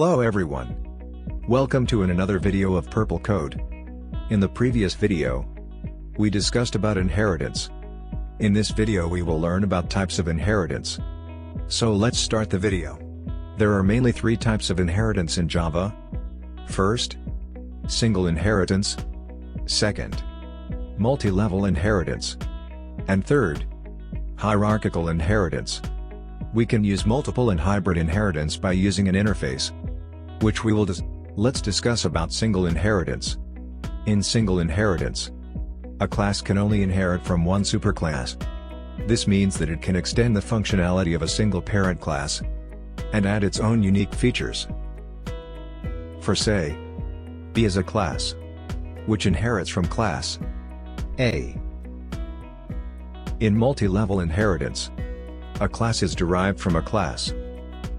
Hello everyone. Welcome to another video of Purple Code. In the previous video, we discussed about inheritance. In this video we will learn about types of inheritance. So let's start the video. There are mainly three types of inheritance in Java. First, single inheritance. Second, multi-level inheritance. And third, hierarchical inheritance. We can use multiple and hybrid inheritance by using an interface, which we will Let's discuss about single inheritance. In single inheritance, a class can only inherit from one superclass. This means that it can extend the functionality of a single parent class and add its own unique features. For say, B is a class which inherits from class A. In multi-level inheritance, a class is derived from a class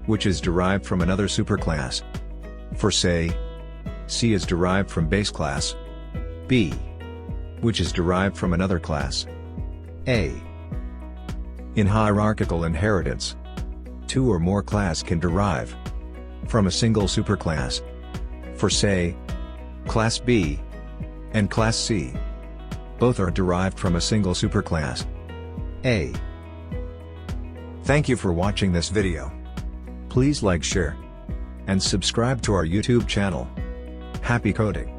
which is derived from another superclass. For say, C is derived from base class B, which is derived from another class A. In hierarchical inheritance, two or more class can derive from a single superclass. For say, class B and class C, both are derived from a single superclass A. Thank you for watching this video. Please like, share, and subscribe to our YouTube channel. Happy coding!